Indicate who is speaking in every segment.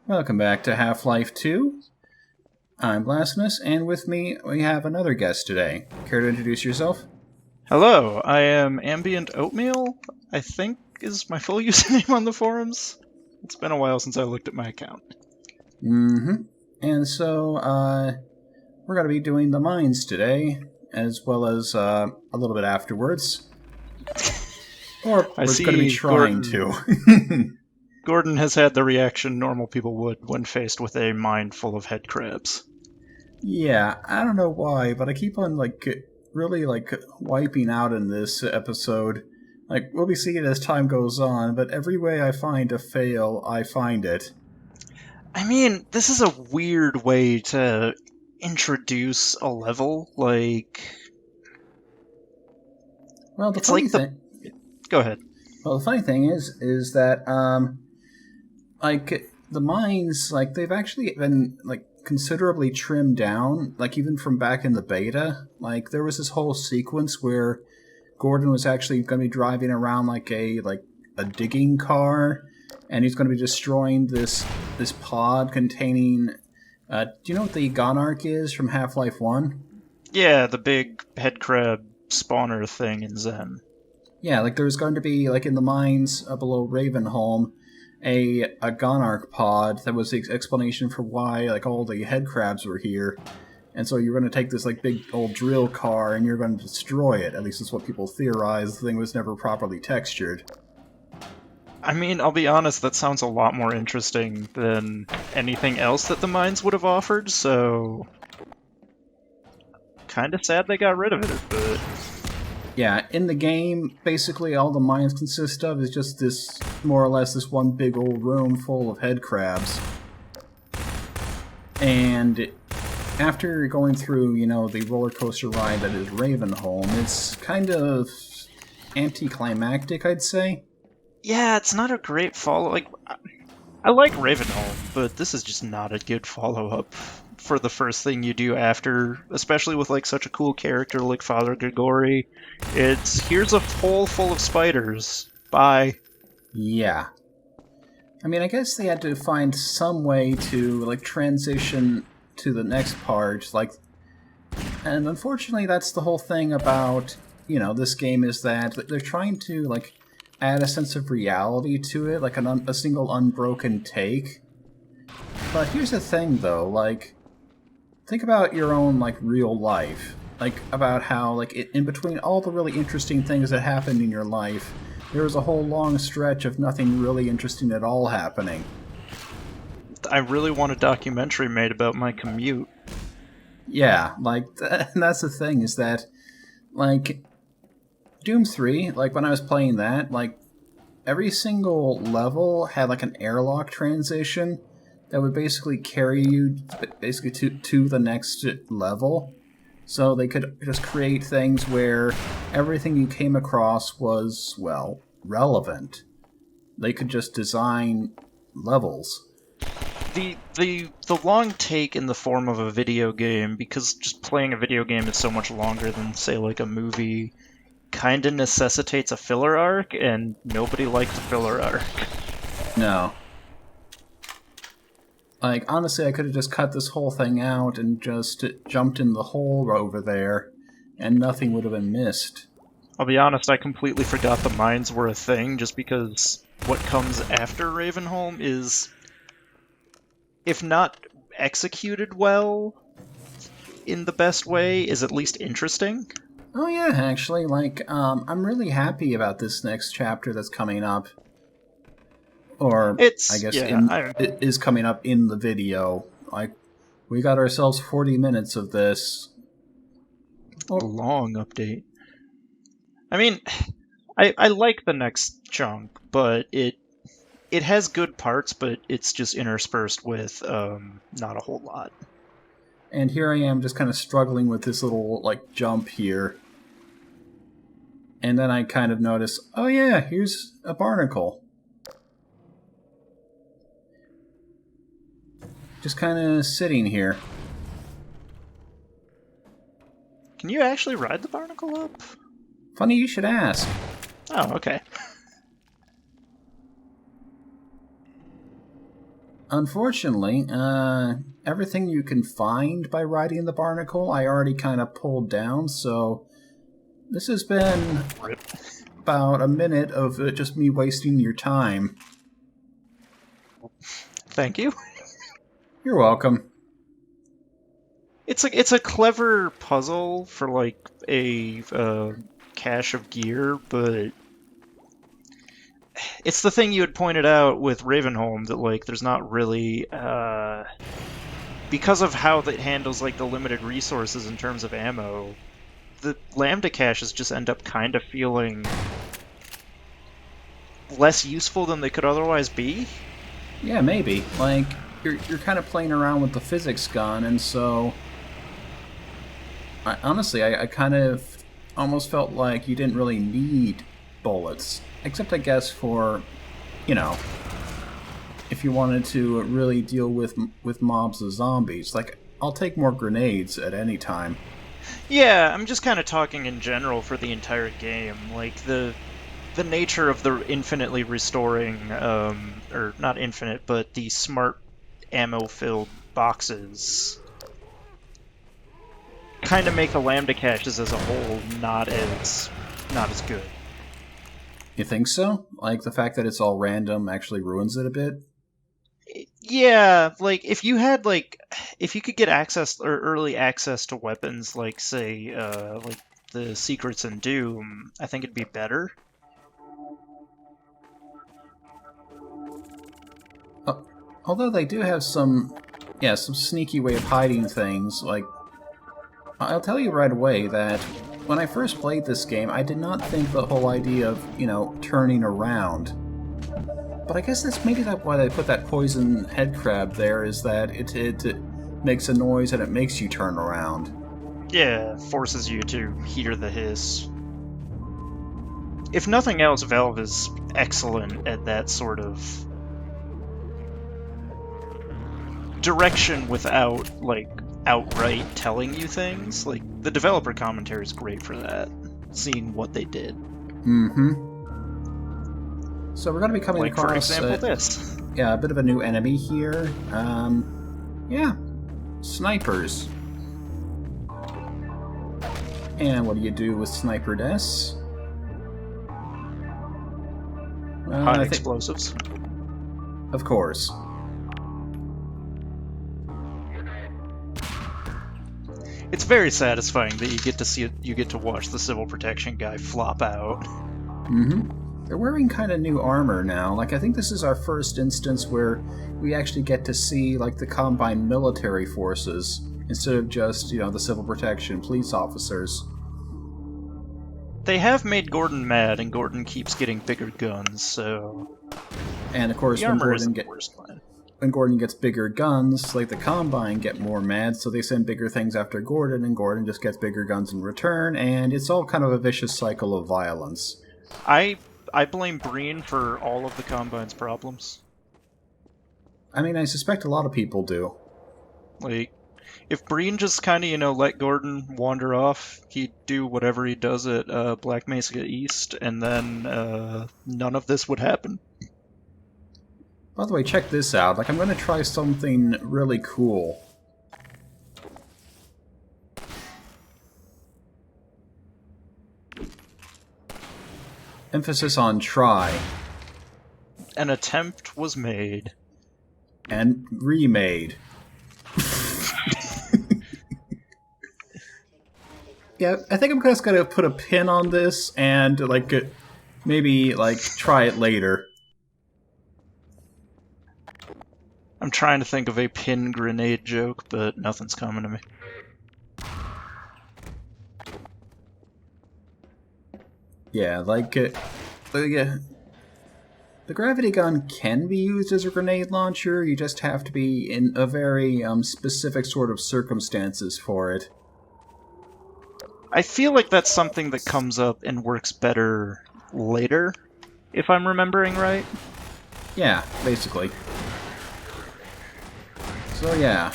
Speaker 1: Welcome back to Half-Life 2. I'm Blasphemous, and with me we have another guest today. Care to introduce yourself?
Speaker 2: Hello, I am Ambient Oatmeal, I think is my full username on the forums. It's been a while since I looked at my account.
Speaker 1: And so, we're going to be doing the mines today, as well as a little bit afterwards. Or
Speaker 2: I
Speaker 1: we're
Speaker 2: see
Speaker 1: going to be trying
Speaker 2: to. Gordon has had the reaction normal people would when faced with a mine full of head crabs.
Speaker 1: Yeah, I don't know why, but I keep on, really, wiping out in this episode. We'll be seeing it as time goes on, but every way I find a fail, I find it.
Speaker 2: I mean, this is a weird way to introduce a level,
Speaker 1: Well, the
Speaker 2: It's
Speaker 1: funny
Speaker 2: like
Speaker 1: thing...
Speaker 2: Go ahead.
Speaker 1: Well, the funny thing is that, the mines, they've actually been, considerably trimmed down, even from back in the beta. There was this whole sequence where Gordon was actually going to be driving around a digging car, and he's going to be destroying this pod containing... do you know what the Gonarch is from Half-Life 1?
Speaker 2: Yeah, the big head crab spawner thing in Zen.
Speaker 1: Yeah, there's going to be, in the mines below Ravenholm, a Gonarch pod that was the explanation for why, all the head crabs were here. And so you're going to take this, big old drill car and you're going to destroy it. At least that's what people theorize. The thing was never properly textured.
Speaker 2: I mean, I'll be honest, that sounds a lot more interesting than anything else that the mines would have offered, so... Kinda sad they got rid of it, but...
Speaker 1: Yeah, in the game, basically all the mines consist of is just this, more or less, this one big old room full of head crabs. And after going through, the roller coaster ride that is Ravenholm, it's kind of anticlimactic, I'd say.
Speaker 2: Yeah, it's not a great follow. I like Ravenholm, but this is just not a good follow-up for the first thing you do after, especially with such a cool character like Father Grigori. It's here's a hole full of spiders. Bye.
Speaker 1: Yeah. I mean, I guess they had to find some way to transition to the next part, and unfortunately that's the whole thing about, this game, is that they're trying to add a sense of reality to it, a single unbroken take. But here's the thing though, think about your own, real life. About how, in between all the really interesting things that happened in your life, there was a whole long stretch of nothing really interesting at all happening.
Speaker 2: I really want a documentary made about my commute.
Speaker 1: Yeah, and that's the thing, is that, Doom 3, when I was playing that, every single level had, an airlock transition that would basically carry you to the next level. So they could just create things where everything you came across was, well, relevant. They could just design levels.
Speaker 2: The long take in the form of a video game, because just playing a video game is so much longer than, say, a movie, kinda necessitates a filler arc, and nobody liked the filler arc.
Speaker 1: No. Honestly, I could have just cut this whole thing out and just jumped in the hole over there, and nothing would have been missed.
Speaker 2: I'll be honest, I completely forgot the mines were a thing, just because what comes after Ravenholm is, if not executed well, in the best way, is at least interesting.
Speaker 1: Oh yeah, actually, I'm really happy about this next chapter that's coming up. Or, I guess, it is coming up in the video. We got ourselves 40 minutes of this.
Speaker 2: A long update. I mean, I like the next chunk, but it has good parts, but it's just interspersed with not a whole lot.
Speaker 1: And here I am just kind of struggling with this little, jump here. And then I kind of notice, oh yeah, here's a barnacle. Just kind of sitting here.
Speaker 2: Can you actually ride the barnacle up?
Speaker 1: Funny you should ask.
Speaker 2: Oh, okay.
Speaker 1: Unfortunately, everything you can find by riding the Barnacle, I already kind of pulled down, so this has been
Speaker 2: Rip.
Speaker 1: about a minute of just me wasting your time.
Speaker 2: Thank you.
Speaker 1: You're welcome.
Speaker 2: It's a clever puzzle for like a cache of gear, but it's the thing you had pointed out with Ravenholm that like there's not really because of how it handles like the limited resources in terms of ammo. The Lambda caches just end up kind of feeling less useful than they could otherwise be.
Speaker 1: Yeah, maybe. Like, you're kind of playing around with the physics gun, and so... Honestly, I kind of almost felt like you didn't really need bullets. Except, I guess, for, you know, if you wanted to really deal with mobs of zombies. Like, I'll take more grenades at any time.
Speaker 2: Yeah, I'm just kind of talking in general for the entire game. Like, the nature of the infinitely restoring, or not infinite, but the smart ammo-filled boxes kind of make the Lambda caches as a whole not as good.
Speaker 1: You think so? Like, the fact that it's all random actually ruins it a bit?
Speaker 2: Yeah, like if you had if you could get access or early access to weapons like say like the secrets in Doom, I think it'd be better.
Speaker 1: Although they do have some sneaky way of hiding things. Like, I'll tell you right away that when I first played this game, I did not think the whole idea of, turning around. But I guess that's maybe why they put that poison head crab there, is that it makes a noise and it makes you turn around.
Speaker 2: Yeah, forces you to hear the hiss. If nothing else, Valve is excellent at that sort of direction without, like, outright telling you things. Like, the developer commentary is great for that, seeing what they did.
Speaker 1: Mm-hmm. So we're going to be coming
Speaker 2: like,
Speaker 1: across...
Speaker 2: for example, this.
Speaker 1: Yeah, a bit of a new enemy here. Yeah, snipers. And what do you do with Sniper Des?
Speaker 2: Hot explosives.
Speaker 1: Of course.
Speaker 2: It's very satisfying that you get to watch the Civil Protection guy flop out.
Speaker 1: Mm-hmm. They're wearing kind of new armor now. Like, I think this is our first instance where we actually get to see, like, the combined military forces instead of just, the Civil Protection police officers.
Speaker 2: They have made Gordon mad, and Gordon keeps getting bigger guns, so...
Speaker 1: And, of course,
Speaker 2: the armor isn't the worst one.
Speaker 1: When Gordon gets bigger guns, like the Combine get more mad, so they send bigger things after Gordon, and Gordon just gets bigger guns in return, and it's all kind of a vicious cycle of violence.
Speaker 2: I blame Breen for all of the Combine's problems.
Speaker 1: I mean, I suspect a lot of people do.
Speaker 2: Like, if Breen just kind of, let Gordon wander off, he'd do whatever he does at Black Mesa East, and then none of this would happen.
Speaker 1: By the way, check this out. Like, I'm going to try something really cool. Emphasis on try.
Speaker 2: An attempt was made.
Speaker 1: And remade. Yeah, I think I'm just going to put a pin on this and, maybe, try it later.
Speaker 2: I'm trying to think of a pin grenade joke, but nothing's coming to me.
Speaker 1: Yeah, the gravity gun can be used as a grenade launcher, you just have to be in a very specific sort of circumstances for it.
Speaker 2: I feel like that's something that comes up and works better later, if I'm remembering right.
Speaker 1: Yeah, basically. So yeah.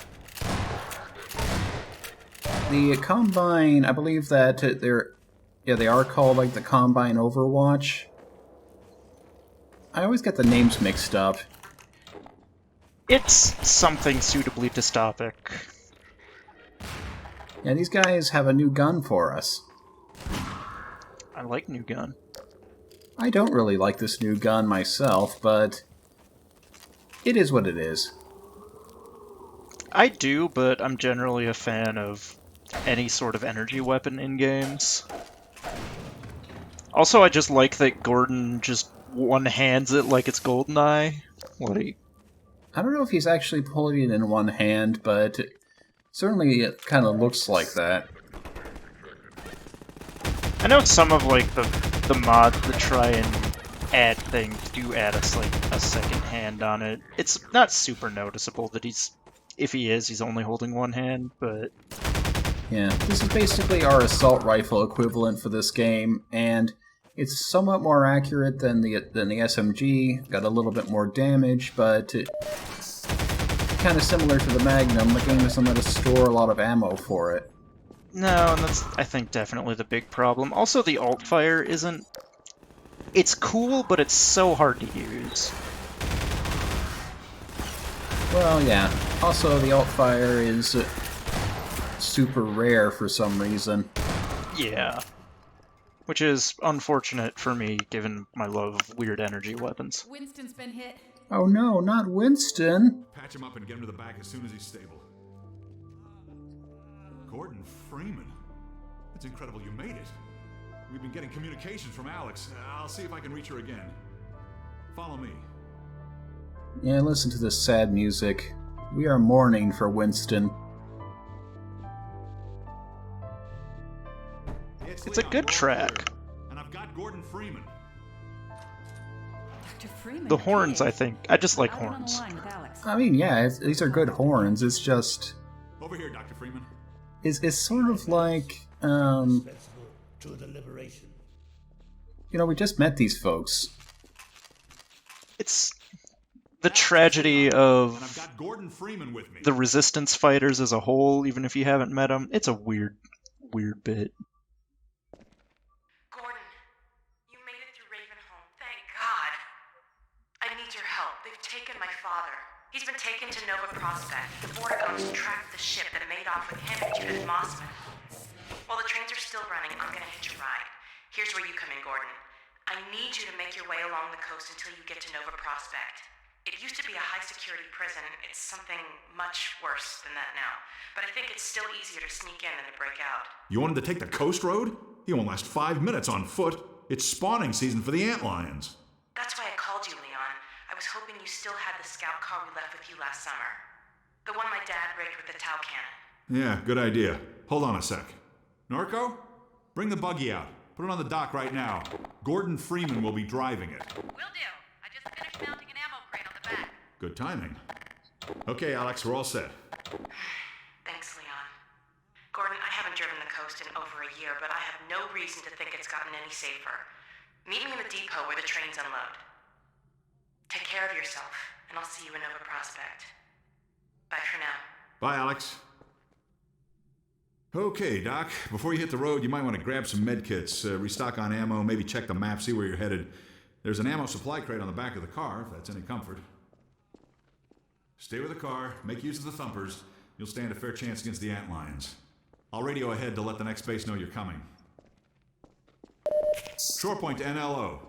Speaker 1: The Combine, I believe that they are called the Combine Overwatch. I always get the names mixed up.
Speaker 2: It's something suitably dystopic.
Speaker 1: Yeah, these guys have a new gun for us.
Speaker 2: I like new gun.
Speaker 1: I don't really like this new gun myself, but it is what it is.
Speaker 2: I do, but I'm generally a fan of any sort of energy weapon in games. Also, I just like that Gordon just one-hands it like it's GoldenEye. Like,
Speaker 1: I don't know if he's actually pulling it in one hand, but certainly it kind of looks like that.
Speaker 2: I know some of like the mods that try and add things do add us like a second hand on it. It's not super noticeable that if he is, he's only holding one hand, but
Speaker 1: Yeah, this is basically our assault rifle equivalent for this game, and it's somewhat more accurate than the SMG. Got a little bit more damage, but kind of similar to the Magnum. The game doesn't let us store a lot of ammo for it.
Speaker 2: no, and that's, I think, definitely the big problem. Also, the alt fire isn't... It's cool, but it's so hard to use.
Speaker 1: Well, yeah. Also, the alt fire is super rare for some reason.
Speaker 2: Yeah. Which is unfortunate for me, given my love of weird energy weapons.
Speaker 3: Winston's been hit.
Speaker 1: Oh no, not Winston!
Speaker 4: Patch him up and get him to the back as soon as he's stable. Gordon Freeman. It's incredible you made it. We've been getting communications from Alex. I'll see if I can reach her again. Follow me.
Speaker 1: Yeah, listen to this sad music. We are mourning for Winston.
Speaker 2: It's a good track.
Speaker 4: And I've got Gordon Freeman.
Speaker 3: Dr. Freeman.
Speaker 2: The horns, I think. I just like
Speaker 3: I'll get on the
Speaker 2: horns.
Speaker 3: line with Alex.
Speaker 1: I mean, yeah, these are good horns. It's just...
Speaker 4: Over here, Dr. Freeman.
Speaker 1: It's sort of like,
Speaker 5: To the liberation.
Speaker 1: you know, we just met these folks.
Speaker 2: It's the tragedy
Speaker 4: And I've
Speaker 2: of
Speaker 4: got Gordon Freeman with me.
Speaker 2: the resistance fighters as a whole, even if you haven't met them. It's a weird bit.
Speaker 6: Gordon, you made it through Ravenholm. Thank God. I need your help. They've taken my father. He's been taken to Nova Prospect. The Vortigones tracked the ship that made off with him and Judith Mossman. While the trains are still running, I'm gonna hitch a ride. Here's where you come in, Gordon. I need you to make your way along the coast until you get to Nova Prospect. It used to be a high-security prison. It's something much worse than that now. But I think it's still easier to sneak in than to break out.
Speaker 4: You want him to take the coast road? He won't last 5 minutes on foot. It's spawning season for the antlions.
Speaker 6: That's why I called you, Leon. I was hoping you still had the scout car we left with you last summer. The one my dad rigged with the Tau cannon.
Speaker 4: Yeah, good idea. Hold on a sec. Norco? Bring the buggy out. Put it on the dock right now. Gordon Freeman will be driving it.
Speaker 3: Will do. I just finished mounting an ammo crate on the back.
Speaker 4: Good timing. Okay, Alex, we're all set.
Speaker 6: Thanks, Leon. Gordon, I haven't driven the coast in over a year, but I have no reason to think it's gotten any safer. Meet me in the depot where the trains unload. Take care of yourself, and I'll see you in Nova Prospect. Bye for now.
Speaker 4: Bye, Alex. Okay, Doc. Before you hit the road, you might want to grab some med kits, restock on ammo, maybe check the map, see where you're headed. There's an ammo supply crate on the back of the car, if that's any comfort. Stay with the car, make use of the thumpers. You'll stand a fair chance against the antlions. I'll radio ahead to let the next base know you're coming. Shore point to NLO.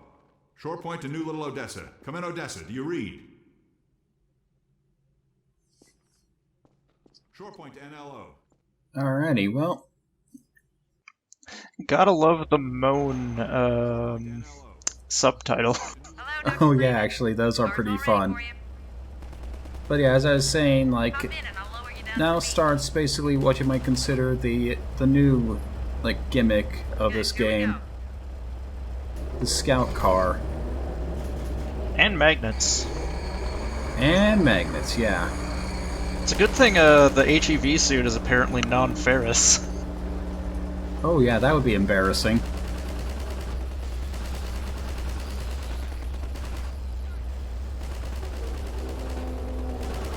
Speaker 4: Shore point to New Little Odessa. Come in, Odessa. Do you read? Shore point to NLO.
Speaker 1: Alrighty, well,
Speaker 2: Gotta love the moan subtitle.
Speaker 3: Hello,
Speaker 1: oh yeah, actually, those are pretty fun. But yeah, as I was saying, like, now starts basically what you might consider the new, like, gimmick of this game. The scout car.
Speaker 2: And magnets.
Speaker 1: And magnets, yeah.
Speaker 2: It's a good thing the HEV suit is apparently non-ferrous.
Speaker 1: Oh yeah, that would be embarrassing.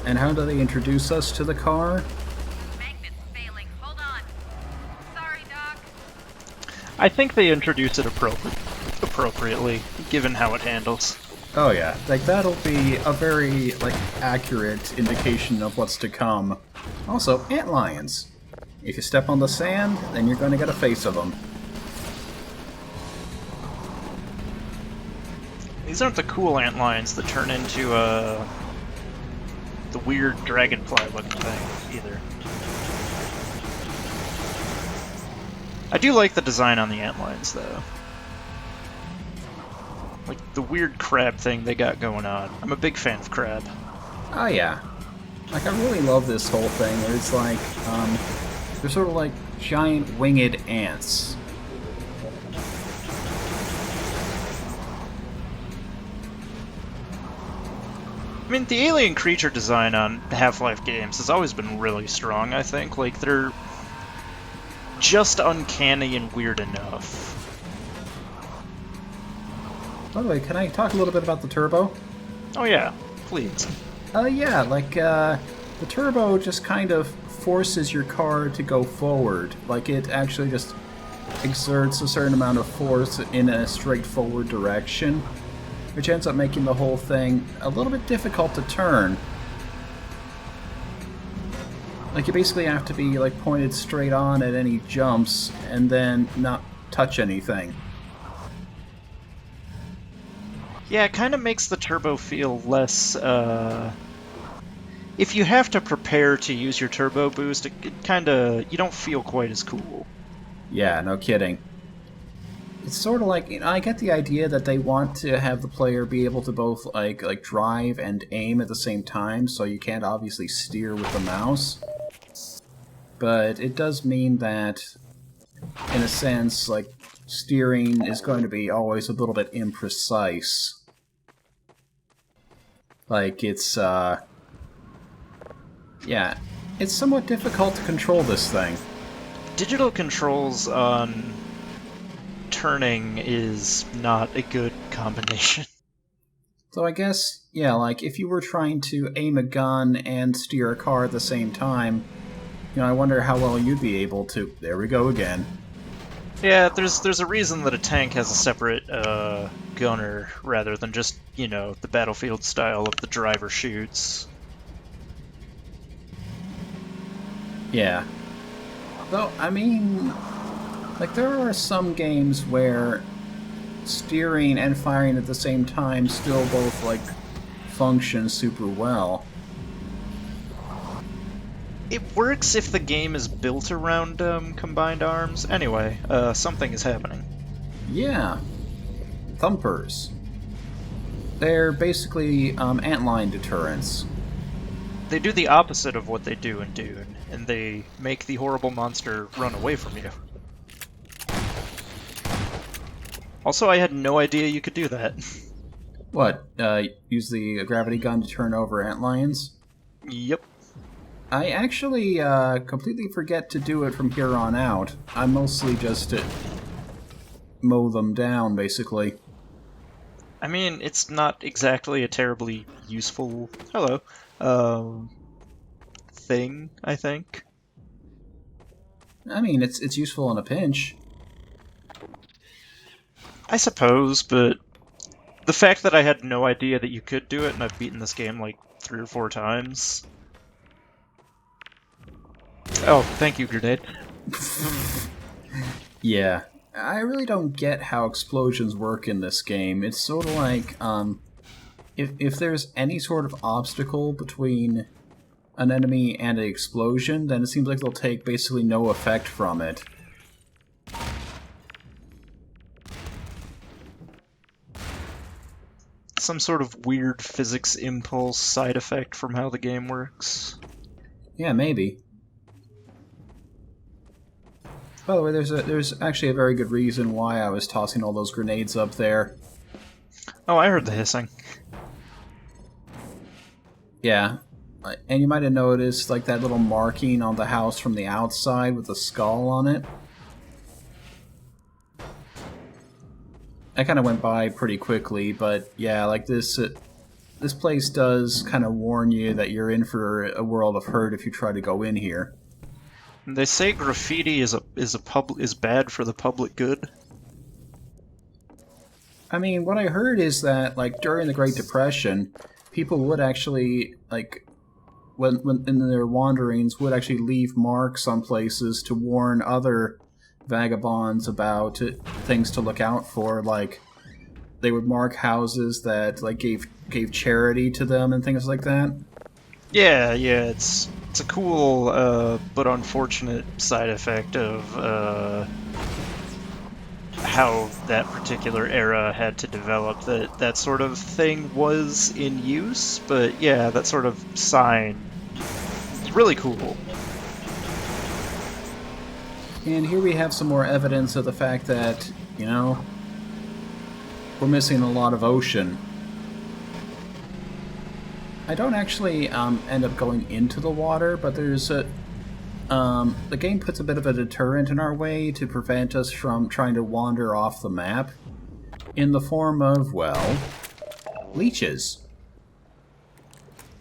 Speaker 1: And how do they introduce us to the car?
Speaker 3: Magnet's failing. Hold on. Sorry, Doc.
Speaker 2: I think they introduce it appropriately, given how it handles.
Speaker 1: Oh yeah, like that'll be a very like accurate indication of what's to come. Also, antlions. If you step on the sand, then you're going to get a face of them.
Speaker 2: These aren't the cool antlions that turn into the weird dragonfly-looking thing either. I do like the design on the antlions though. Like the weird crab thing they got going on. I'm a big fan of crab.
Speaker 1: Oh yeah. Like, I really love this whole thing. It's like, they're sort of like giant winged ants.
Speaker 2: I mean, the alien creature design on Half-Life games has always been really strong, I think. Like, they're just uncanny and weird enough.
Speaker 1: By the way, can I talk a little bit about the turbo?
Speaker 2: Oh yeah, please.
Speaker 1: Yeah, like, the turbo just kind of forces your car to go forward. Like, it actually just exerts a certain amount of force in a straightforward direction, which ends up making the whole thing a little bit difficult to turn. Like, you basically have to be, like, pointed straight on at any jumps, and then not touch anything.
Speaker 2: Yeah, it kind of makes the turbo feel less, if you have to prepare to use your turbo boost, it kind of, you don't feel quite as cool.
Speaker 1: Yeah, no kidding. It's sort of like, I get the idea that they want to have the player be able to both like drive and aim at the same time, so you can't obviously steer with the mouse. But it does mean that, in a sense, like, steering is going to be always a little bit imprecise. Like, it's, yeah, it's somewhat difficult to control this thing.
Speaker 2: Digital controls on turning is not a good combination.
Speaker 1: So I guess, yeah, like, if you were trying to aim a gun and steer a car at the same time, you know, I wonder how well you'd be able to... There we go again.
Speaker 2: Yeah, there's a reason that a tank has a separate gunner rather than just, you know, the Battlefield style of the driver shoots.
Speaker 1: Yeah. Though, I mean, like, there are some games where steering and firing at the same time still both, like, function super well.
Speaker 2: It works if the game is built around combined arms. Anyway, something is happening.
Speaker 1: Yeah. Thumpers. They're basically antlion deterrents.
Speaker 2: They do the opposite of what they do in Dune, and they make the horrible monster run away from you. Also, I had no idea you could do that.
Speaker 1: What, use the gravity gun to turn over antlions?
Speaker 2: Yep.
Speaker 1: I actually completely forget to do it from here on out. I mostly just mow them down, basically.
Speaker 2: I mean, it's not exactly a terribly useful... Hello. Thing, I think.
Speaker 1: I mean, it's useful in a pinch.
Speaker 2: I suppose, but the fact that I had no idea that you could do it, and I've beaten this game like 3 or 4 times... Oh, thank you, grenade.
Speaker 1: Yeah. I really don't get how explosions work in this game. It's sort of like, if there's any sort of obstacle between an enemy and an explosion, then it seems like they'll take basically no effect from it.
Speaker 2: Some sort of weird physics impulse side effect from how the game works.
Speaker 1: Yeah, maybe. By the way, there's actually a very good reason why I was tossing all those grenades up there.
Speaker 2: Oh, I heard the hissing.
Speaker 1: Yeah. And you might have noticed, like, that little marking on the house from the outside with the skull on it. I kind of went by pretty quickly, but yeah, like, this place does kind of warn you that you're in for a world of hurt if you try to go in here.
Speaker 2: They say graffiti is bad for the public good.
Speaker 1: I mean, what I heard is that, like, during the Great Depression, people would actually, like, when in their wanderings, would actually leave marks on places to warn other vagabonds about things to look out for. Like, they would mark houses that, like, gave charity to them and things like that.
Speaker 2: Yeah, it's a cool but unfortunate side effect of how that particular era had to develop. That sort of thing was in use, but yeah, that sort of sign is really cool.
Speaker 1: And here we have some more evidence of the fact that, you know, we're missing a lot of ocean. I don't actually end up going into the water, but there's a... the game puts a bit of a deterrent in our way to prevent us from trying to wander off the map in the form of, well, leeches.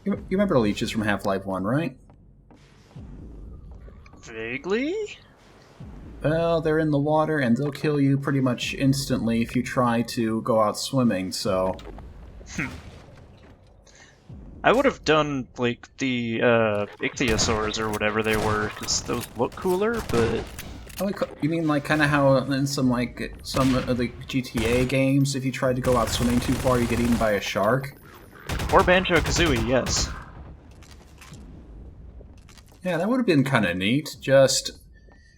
Speaker 1: You remember leeches from Half-Life 1, right?
Speaker 2: Vaguely?
Speaker 1: Well, they're in the water and they'll kill you pretty much instantly if you try to go out swimming, so...
Speaker 2: I would have done, like, the ichthyosaurs or whatever they were, because those look cooler, but...
Speaker 1: You mean like kind of how in some of the GTA games, if you tried to go out swimming too far, you get eaten by a shark?
Speaker 2: Or Banjo-Kazooie, yes.
Speaker 1: Yeah, that would have been kind of neat. Just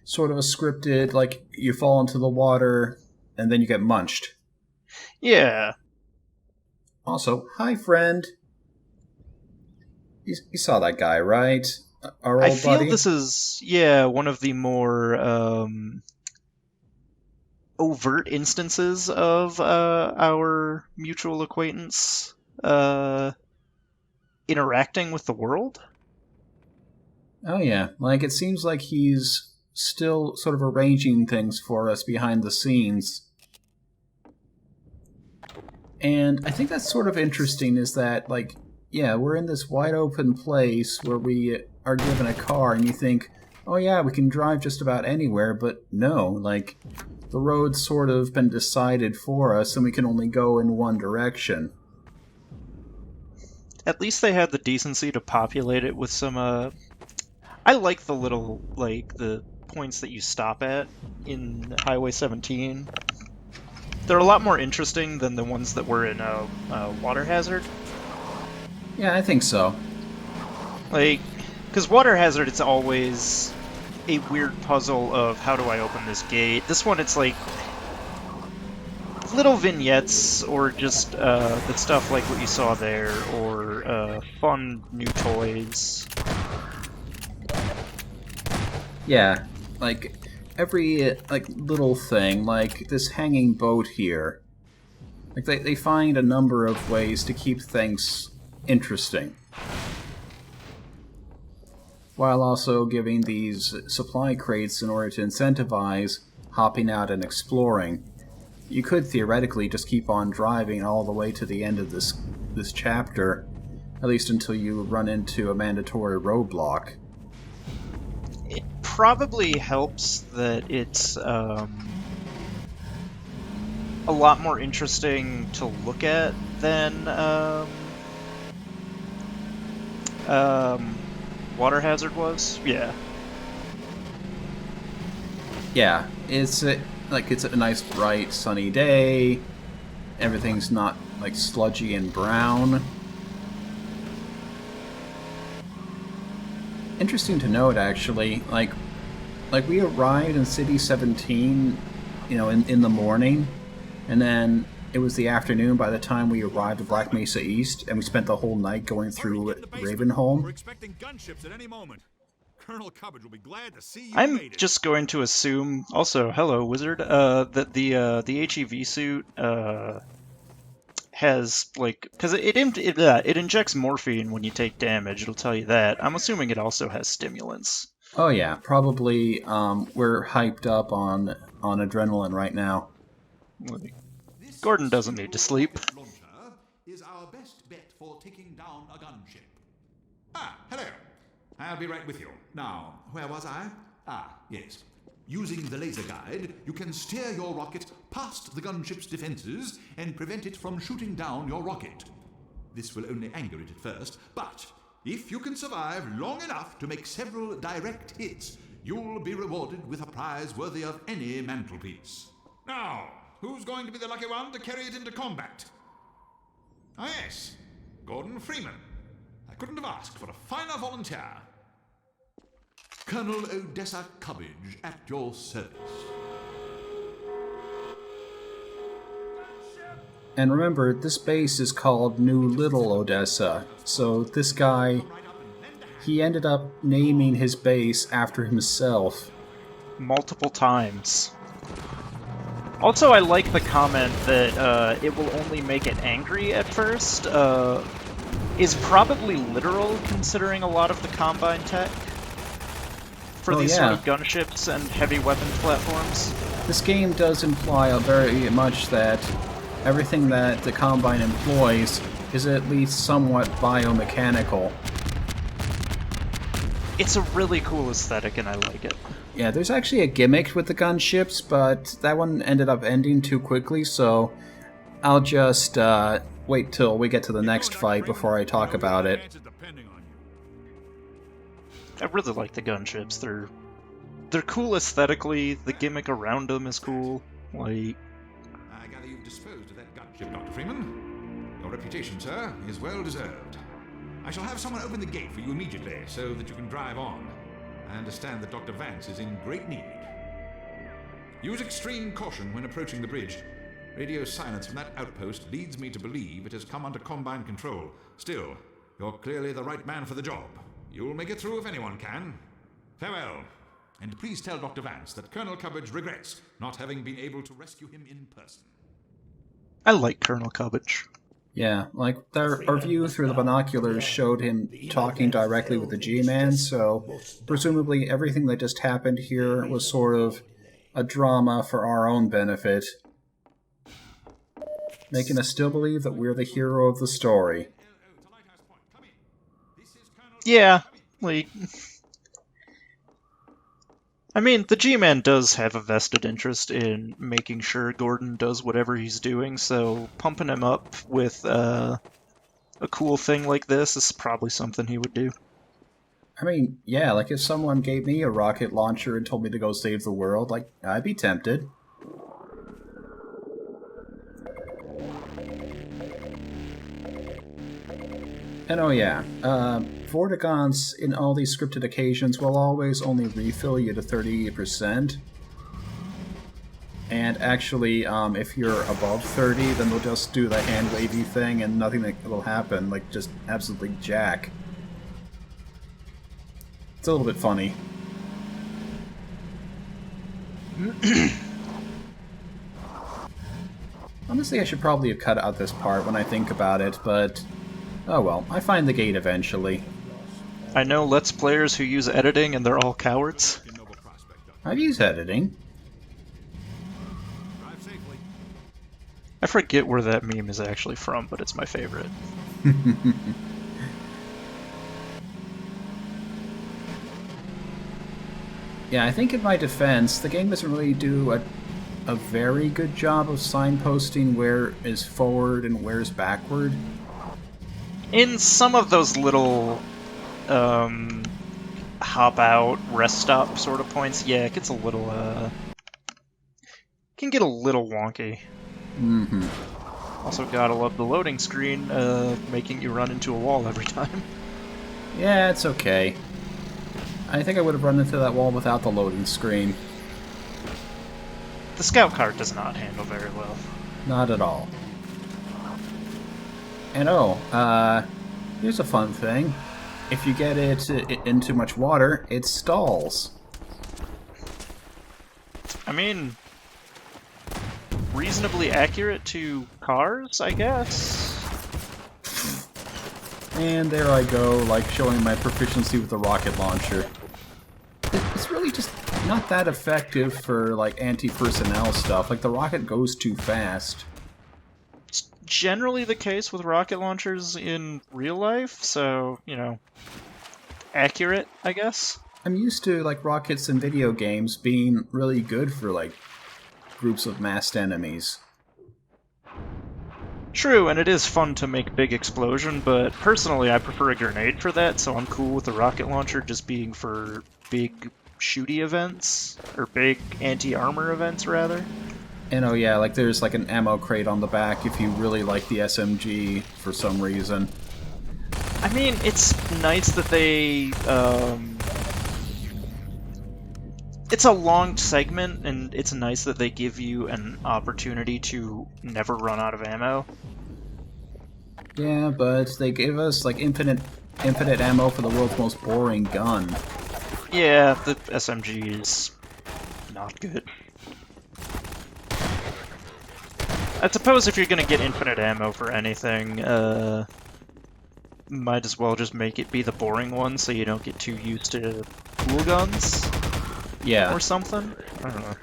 Speaker 1: sort of a scripted, like, you fall into the water and then you get munched.
Speaker 2: Yeah.
Speaker 1: Also, hi friend. You saw that guy, right? Our old
Speaker 2: I feel
Speaker 1: buddy?
Speaker 2: this is, yeah, one of the more overt instances of our mutual acquaintance interacting with the world.
Speaker 1: Oh yeah, like it seems like he's still sort of arranging things for us behind the scenes. And I think that's sort of interesting is that, like, yeah, we're in this wide open place where we are given a car and you think, oh yeah, we can drive just about anywhere, but no, like, the road's sort of been decided for us and we can only go in one direction.
Speaker 2: At least they had the decency to populate it with some, I like the little, like, the points that you stop at in Highway 17. They're a lot more interesting than the ones that were in Water Hazard.
Speaker 1: Yeah, I think so.
Speaker 2: Like, because Water Hazard, it's always a weird puzzle of how do I open this gate. This one, it's like little vignettes or just the stuff like what you saw there, or fun new toys.
Speaker 1: Yeah, like every like little thing, like this hanging boat here. Like they find a number of ways to keep things interesting, while also giving these supply crates in order to incentivize hopping out and exploring. You could theoretically just keep on driving all the way to the end of this chapter, at least until you run into a mandatory roadblock.
Speaker 2: It probably helps that it's a lot more interesting to look at than Water Hazard was. Yeah.
Speaker 1: Yeah, it's a nice bright sunny day. Everything's not like sludgy and brown. Interesting to note, actually, like we arrived in City 17, you know, in the morning, and then it was the afternoon by the time we arrived at Black Mesa East, and we spent the whole night going through Ravenholm.
Speaker 4: We're expecting gunships at any moment. Colonel Cubbage will be glad to see you.
Speaker 2: I'm
Speaker 4: made it.
Speaker 2: just going to assume, also, hello, Wizard, that the HEV suit has, like, because it injects morphine when you take damage, it'll tell you that. I'm assuming it also has stimulants.
Speaker 1: Oh yeah, probably we're hyped up on adrenaline right now.
Speaker 2: Like, Gordon doesn't need to sleep.
Speaker 4: Launcher is our best bet for taking down a gunship. Ah, hello. I'll be right with you. Now, where was I? Ah, yes. Using the laser guide, you can steer your rocket past the gunship's defenses and prevent it from shooting down your rocket. This will only anger it at first, but if you can survive long enough to make several direct hits, you'll be rewarded with a prize worthy of any mantelpiece. Now, who's going to be the lucky one to carry it into combat? Ah, yes, Gordon Freeman. I couldn't have asked for a finer volunteer. Colonel Odessa Cubbage at your service.
Speaker 1: And remember, this base is called New Little Odessa, so this guy, he ended up naming his base after himself.
Speaker 2: Multiple times. Also, I like the comment that it will only make it angry at first. Is probably literal, considering a lot of the Combine tech for these sort of gunships and heavy weapon platforms.
Speaker 1: This game does imply very much that everything that the Combine employs is at least somewhat biomechanical.
Speaker 2: It's a really cool aesthetic, and I like it.
Speaker 1: Yeah, there's actually a gimmick with the gunships, but that one ended up ending too quickly, so I'll just wait till we get to the next fight before I talk about it.
Speaker 2: I really like the gunships. They're cool aesthetically. The gimmick around them is cool. Like,
Speaker 4: I gather you've disposed of that gunship, Dr. Freeman. Your reputation, sir, is well deserved. I shall have someone open the gate for you immediately so that you can drive on. I understand that Dr. Vance is in great need. Use extreme caution when approaching the bridge. Radio silence from that outpost leads me to believe it has come under Combine control. Still, you're clearly the right man for the job. You'll make it through if anyone can. Farewell. And please tell Dr. Vance that Colonel Cubbage regrets not having been able to rescue him in person.
Speaker 2: I like Colonel Cubbage.
Speaker 1: Yeah, like our view through the binoculars showed him talking directly with the G-Man, so presumably everything that just happened here was sort of a drama for our own benefit, making us still believe that we're the hero of the story.
Speaker 2: Yeah, like, I mean, the G-Man does have a vested interest in making sure Gordon does whatever he's doing, so pumping him up with a cool thing like this is probably something he would do.
Speaker 1: I mean, yeah, like if someone gave me a rocket launcher and told me to go save the world, like, I'd be tempted. And oh yeah, Vortigaunts in all these scripted occasions will always only refill you to 30%. And actually, if you're above 30, then they'll just do the hand wavy thing and nothing will happen, like just absolutely jack. It's a little bit funny. Honestly, I should probably have cut out this part when I think about it, but oh well, I find the gate eventually.
Speaker 2: I know Let's Players who use editing and they're all cowards.
Speaker 1: I've used editing.
Speaker 2: I forget where that meme is actually from, but it's my favorite.
Speaker 1: Yeah, I think in my defense, the game doesn't really do a very good job of signposting where is forward and where is backward.
Speaker 2: In some of those little hop out, rest stop sort of points, yeah, it gets a little can get a little wonky.
Speaker 1: Mm-hmm.
Speaker 2: Also gotta love the loading screen, making you run into a wall every time.
Speaker 1: Yeah, it's okay. I think I would have run into that wall without the loading screen.
Speaker 2: The scout cart does not handle very well.
Speaker 1: Not at all. And here's a fun thing. If you get it in too much water, it stalls.
Speaker 2: I mean, reasonably accurate to cars, I guess?
Speaker 1: And there I go, like showing my proficiency with the rocket launcher. It's really just not that effective for like anti-personnel stuff. Like the rocket goes too fast.
Speaker 2: It's generally the case with rocket launchers in real life, so, you know, accurate, I guess.
Speaker 1: I'm used to like rockets in video games being really good for like groups of massed enemies.
Speaker 2: True, and it is fun to make big explosion, but personally I prefer a grenade for that, so I'm cool with the rocket launcher just being for big shooty events, or big anti-armor events rather.
Speaker 1: And oh yeah, like there's like an ammo crate on the back if you really like the SMG for some reason.
Speaker 2: I mean, it's nice that they, it's a long segment, and it's nice that they give you an opportunity to never run out of ammo.
Speaker 1: Yeah, but they gave us like infinite ammo for the world's most boring gun.
Speaker 2: Yeah, the SMG is not good. I suppose if you're gonna get infinite ammo for anything, might as well just make it be the boring one so you don't get too used to cool guns
Speaker 1: Yeah.
Speaker 2: or something. I don't know.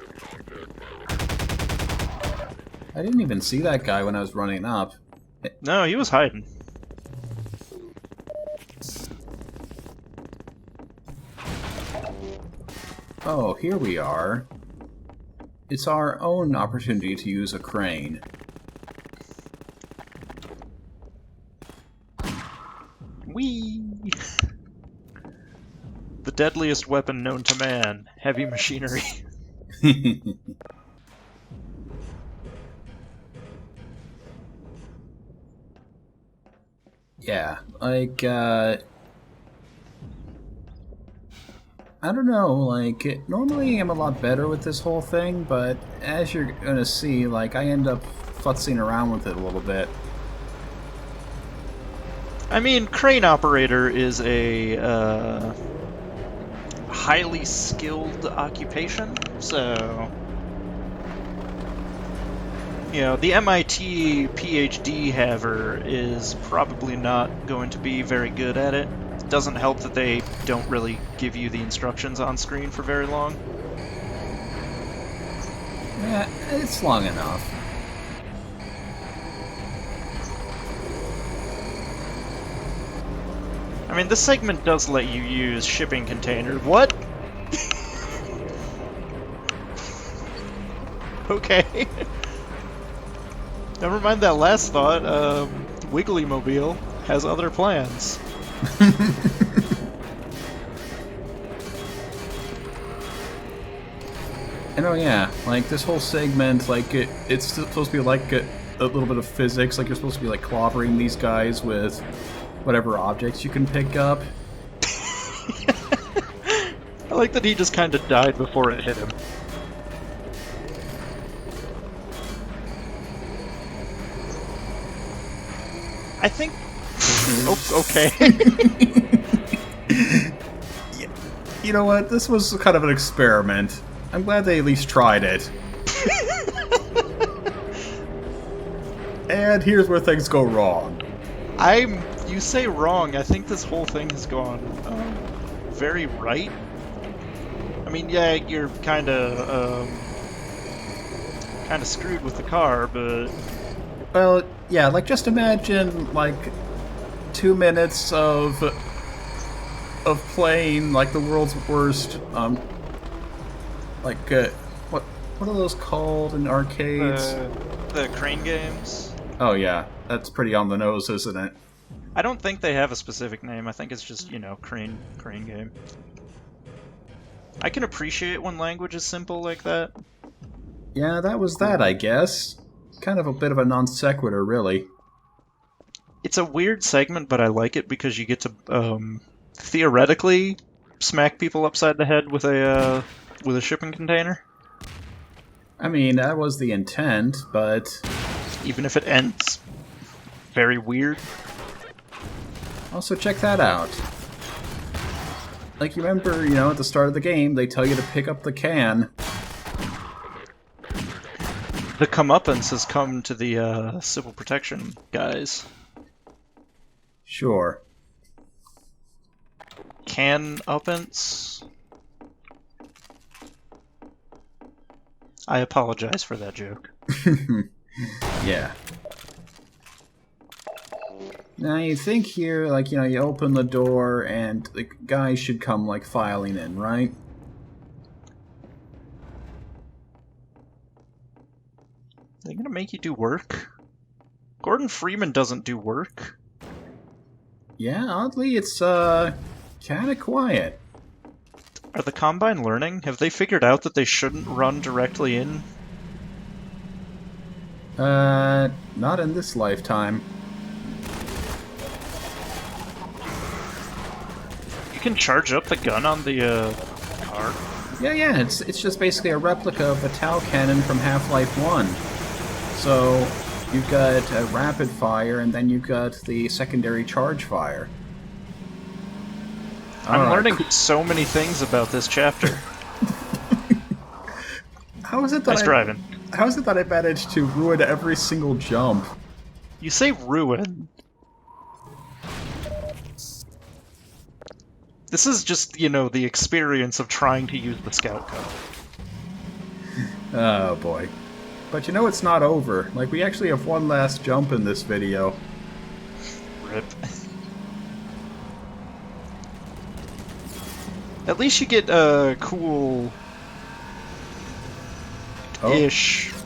Speaker 1: I didn't even see that guy when I was running up.
Speaker 2: No, he was hiding.
Speaker 1: Oh, here we are. It's our own opportunity to use a crane.
Speaker 2: Whee! The deadliest weapon known to man, heavy machinery.
Speaker 1: Yeah, like, I don't know, like, normally I'm a lot better with this whole thing, but as you're gonna see, like, I end up futzing around with it a little bit.
Speaker 2: I mean, crane operator is a highly skilled occupation, so you know, the MIT PhD haver is probably not going to be very good at it. It doesn't help that they don't really give you the instructions on screen for very long.
Speaker 1: Yeah, it's long enough.
Speaker 2: I mean, this segment does let you use shipping container. What? Okay. Never mind that last thought. Wiggly Mobile has other plans.
Speaker 1: And oh yeah, like this whole segment, like it's supposed to be like a little bit of physics, like you're supposed to be like clobbering these guys with whatever objects you can pick up.
Speaker 2: I like that he just kind of died before it hit him. I think... Oh, okay.
Speaker 1: You know what? This was kind of an experiment. I'm glad they at least tried it. And here's where things go wrong.
Speaker 2: You say wrong. I think this whole thing has gone very right. I mean, yeah, you're kind of screwed with the car, but
Speaker 1: Well, yeah, like just imagine like 2 minutes of playing like the world's worst what are those called in arcades?
Speaker 2: the crane games.
Speaker 1: Oh yeah, that's pretty on the nose, isn't it?
Speaker 2: I don't think they have a specific name. I think it's just, you know, crane game. I can appreciate when language is simple like that.
Speaker 1: Yeah, that was that, I guess. Kind of a bit of a non sequitur, really.
Speaker 2: It's a weird segment, but I like it because you get to theoretically smack people upside the head with a shipping container.
Speaker 1: I mean, that was the intent, but
Speaker 2: Even if it ends very weird.
Speaker 1: also check that out. Like, you remember, you know, at the start of the game, they tell you to pick up the can.
Speaker 2: The comeuppance has come to the civil protection guys.
Speaker 1: Sure.
Speaker 2: Can-uppance? I apologize for that joke.
Speaker 1: Yeah. Now you think here, like, you know, you open the door and the guy should come, like, filing in, right?
Speaker 2: They're gonna make you do work? Gordon Freeman doesn't do work.
Speaker 1: Yeah, oddly, it's, kinda quiet.
Speaker 2: Are the Combine learning? Have they figured out that they shouldn't run directly in?
Speaker 1: Not in this lifetime.
Speaker 2: You can charge up the gun on the, car?
Speaker 1: Yeah, it's just basically a replica of the Tau cannon from Half-Life 1. So, you've got a rapid fire, and then you've got the secondary charge fire.
Speaker 2: I'm
Speaker 1: Alright,
Speaker 2: learning so many things about this chapter.
Speaker 1: How is it that
Speaker 2: Nice driving.
Speaker 1: How is it that I managed to ruin every single jump?
Speaker 2: You say ruin. This is just, you know, the experience of trying to use the scout gun.
Speaker 1: Oh boy. But you know it's not over. Like, we actually have one last jump in this video.
Speaker 2: Rip. At least you get a cool-ish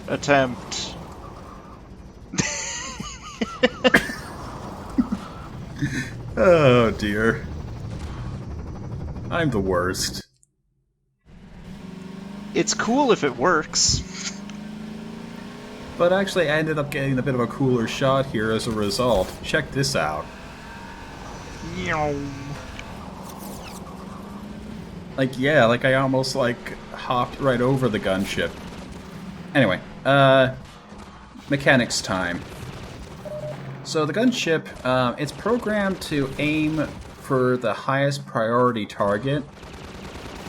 Speaker 2: attempt.
Speaker 1: Oh dear. I'm the worst.
Speaker 2: It's cool if it works.
Speaker 1: But actually, I ended up getting a bit of a cooler shot here as a result. Check this out. Like, yeah, like I almost, like, hopped right over the gunship. Anyway, mechanics time. So the gunship, it's programmed to aim for the highest priority target,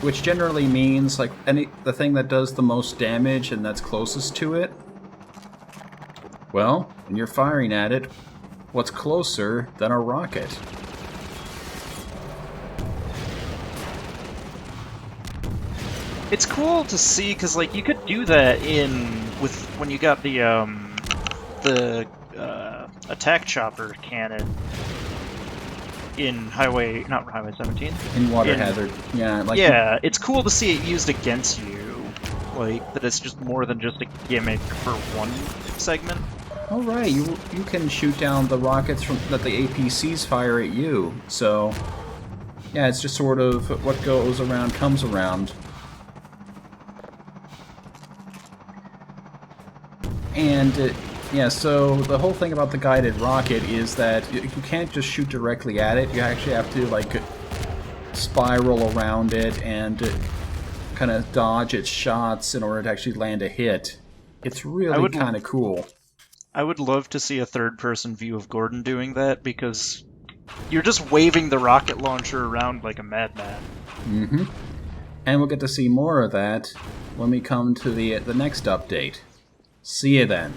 Speaker 1: which generally means, like, the thing that does the most damage and that's closest to it. Well, when you're firing at it, what's closer than a rocket?
Speaker 2: It's cool to see because, like, you could do that when you got the attack chopper cannon in not Highway 17.
Speaker 1: In Water Hazard, yeah. Like,
Speaker 2: yeah, it's cool to see it used against you, like that. It's just more than just a gimmick for one segment.
Speaker 1: Oh right, you can shoot down the rockets that the APCs fire at you. So, yeah, it's just sort of what goes around comes around. And, yeah, so the whole thing about the guided rocket is that you can't just shoot directly at it. You actually have to, like, spiral around it and kind of dodge its shots in order to actually land a hit. It's really kind of cool.
Speaker 2: I would love to see a third-person view of Gordon doing that, because you're just waving the rocket launcher around like a madman.
Speaker 1: Mm-hmm. And we'll get to see more of that when we come to the next update. See you then.